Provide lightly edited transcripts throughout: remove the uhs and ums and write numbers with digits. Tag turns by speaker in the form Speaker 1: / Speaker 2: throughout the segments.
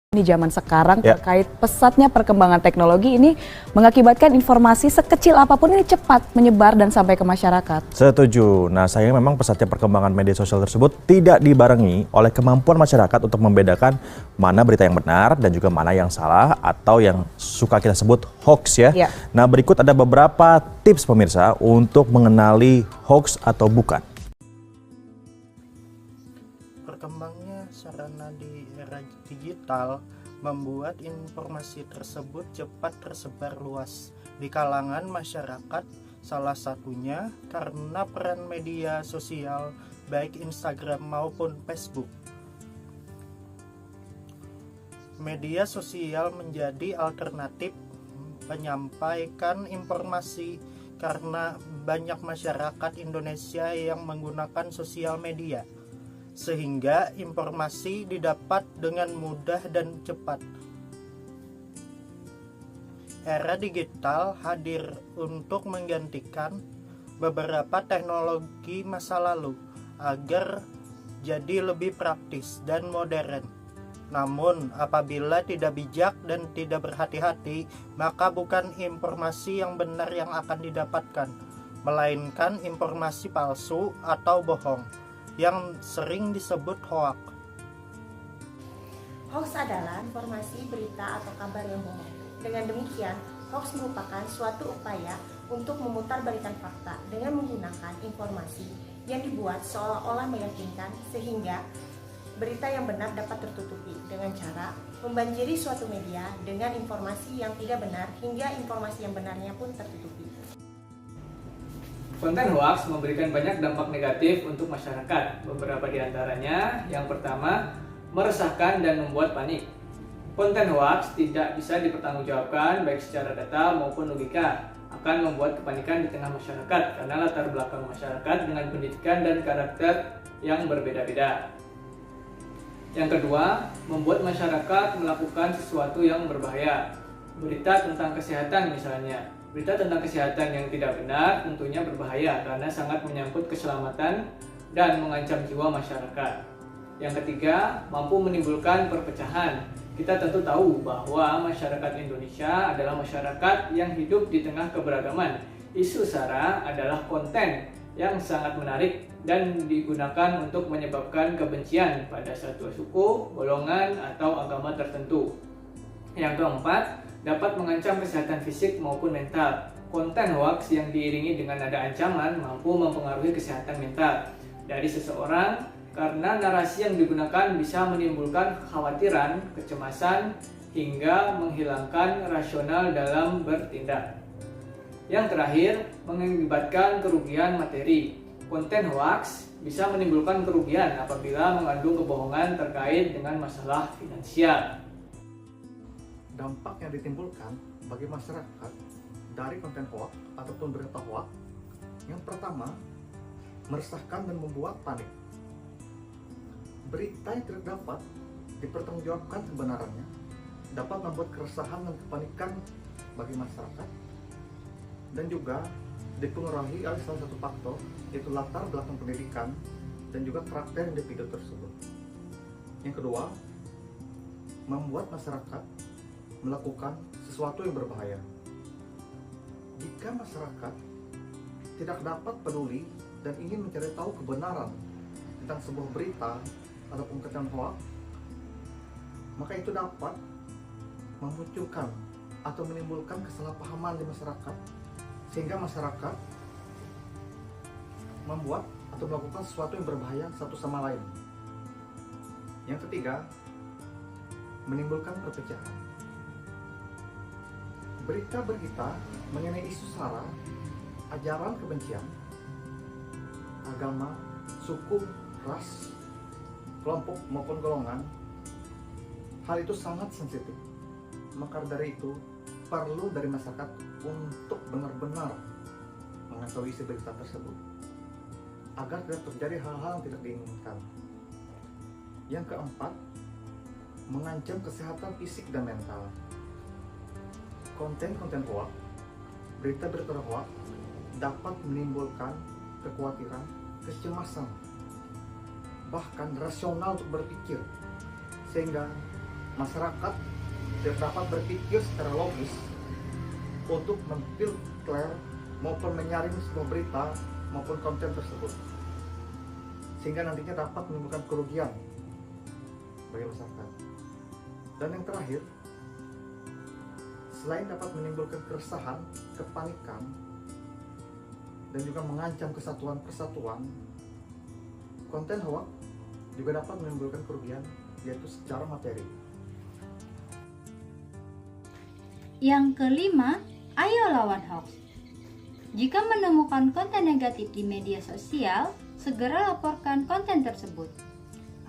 Speaker 1: Di zaman sekarang terkait pesatnya perkembangan teknologi ini mengakibatkan informasi sekecil apapun ini cepat menyebar dan sampai ke masyarakat.
Speaker 2: Setuju. Nah, sayangnya memang pesatnya perkembangan media sosial tersebut tidak dibarengi oleh kemampuan masyarakat untuk membedakan mana berita yang benar dan juga mana yang salah atau yang suka kita sebut hoax ya. Nah, berikut ada beberapa tips pemirsa untuk mengenali hoax atau bukan.
Speaker 3: Berkembangnya sarana di era digital membuat informasi tersebut cepat tersebar luas di kalangan masyarakat, salah satunya karena peran media sosial baik Instagram maupun Facebook. Media sosial menjadi alternatif menyampaikan informasi karena banyak masyarakat Indonesia yang menggunakan sosial media, sehingga informasi didapat dengan mudah dan cepat. Era digital hadir untuk menggantikan beberapa teknologi masa lalu agar jadi lebih praktis dan modern. Namun, apabila tidak bijak dan tidak berhati-hati, maka bukan informasi yang benar yang akan didapatkan, melainkan informasi palsu atau bohong yang sering disebut hoax.
Speaker 4: Hoax adalah informasi, berita, atau kabar yang bohong. Dengan demikian, hoax merupakan suatu upaya untuk memutarbalikkan fakta dengan menggunakan informasi yang dibuat seolah-olah meyakinkan sehingga berita yang benar dapat tertutupi dengan cara membanjiri suatu media dengan informasi yang tidak benar hingga informasi yang benarnya pun tertutupi.
Speaker 5: Konten hoaks memberikan banyak dampak negatif untuk masyarakat. Beberapa di antaranya, yang pertama, meresahkan dan membuat panik. Konten hoaks tidak bisa dipertanggungjawabkan baik secara data maupun logika, akan membuat kepanikan di tengah masyarakat karena latar belakang masyarakat dengan pendidikan dan karakter yang berbeda-beda. Yang kedua, membuat masyarakat melakukan sesuatu yang berbahaya. Berita tentang kesehatan misalnya. Berita tentang kesehatan yang tidak benar tentunya berbahaya karena sangat menyangkut keselamatan dan mengancam jiwa masyarakat. Yang ketiga, mampu menimbulkan perpecahan. Kita tentu tahu bahwa masyarakat Indonesia adalah masyarakat yang hidup di tengah keberagaman. Isu SARA adalah konten yang sangat menarik dan digunakan untuk menyebabkan kebencian pada satu suku, golongan, atau agama tertentu. Yang keempat, dapat mengancam kesehatan fisik maupun mental. Konten hoaks yang diiringi dengan nada ancaman mampu mempengaruhi kesehatan mental dari seseorang karena narasi yang digunakan bisa menimbulkan kekhawatiran, kecemasan, hingga menghilangkan rasional dalam bertindak. Yang terakhir, mengakibatkan kerugian materi. Konten hoaks bisa menimbulkan kerugian apabila mengandung kebohongan terkait dengan masalah finansial.
Speaker 6: Dampak yang ditimbulkan bagi masyarakat dari konten hoax ataupun berita hoax, yang pertama, meresahkan dan membuat panik. Berita yang tidak dapat dipertanggungjawabkan kebenarannya dapat membuat keresahan dan kepanikan bagi masyarakat dan juga dipengaruhi oleh salah satu faktor, yaitu latar belakang pendidikan dan juga karakter individu tersebut. Yang kedua, membuat masyarakat melakukan sesuatu yang berbahaya. Jika masyarakat tidak dapat peduli dan ingin mencari tahu kebenaran tentang sebuah berita ataupun konten hoax, maka itu dapat memunculkan atau menimbulkan kesalahpahaman di masyarakat, sehingga masyarakat membuat atau melakukan sesuatu yang berbahaya satu sama lain. Yang ketiga, menimbulkan perpecahan. Berita-berita mengenai isu SARA, ajaran kebencian, agama, suku, ras, kelompok maupun golongan, hal itu sangat sensitif. Maka dari itu, perlu dari masyarakat untuk benar-benar mengetahui isi berita tersebut agar tidak terjadi hal-hal yang tidak diinginkan. Yang keempat, mengancam kesehatan fisik dan mental. Konten-konten hoax, berita-berita hoax dapat menimbulkan kekhawatiran, kecemasan, bahkan rasional untuk berpikir, sehingga masyarakat tidak dapat berpikir secara logis untuk memfilter maupun menyaring sebuah berita maupun konten tersebut, sehingga nantinya dapat menimbulkan kerugian bagi masyarakat. Dan yang terakhir, selain dapat menimbulkan keresahan, kepanikan, dan juga mengancam kesatuan-persatuan, konten hoax juga dapat menimbulkan kerugian, yaitu secara materi.
Speaker 7: Yang kelima, ayo lawan hoax. Jika menemukan konten negatif di media sosial, segera laporkan konten tersebut.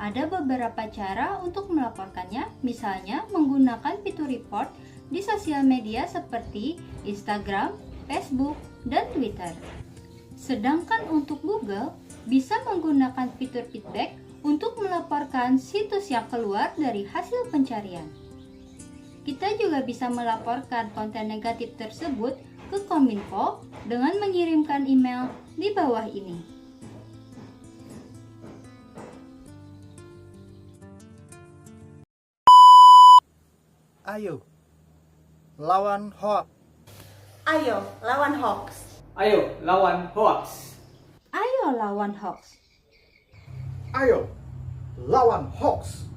Speaker 7: Ada beberapa cara untuk melaporkannya, misalnya menggunakan fitur report di sosial media seperti Instagram, Facebook, dan Twitter. Sedangkan untuk Google, bisa menggunakan fitur feedback untuk melaporkan situs yang keluar dari hasil pencarian. Kita juga bisa melaporkan konten negatif tersebut ke Kominfo dengan mengirimkan email di bawah ini.
Speaker 3: Ayo, lawan hoax.
Speaker 4: Ayo, lawan hoax.
Speaker 5: Ayo, lawan hoax.
Speaker 7: Ayo lawan hoax.
Speaker 6: Ayo, lawan hoax!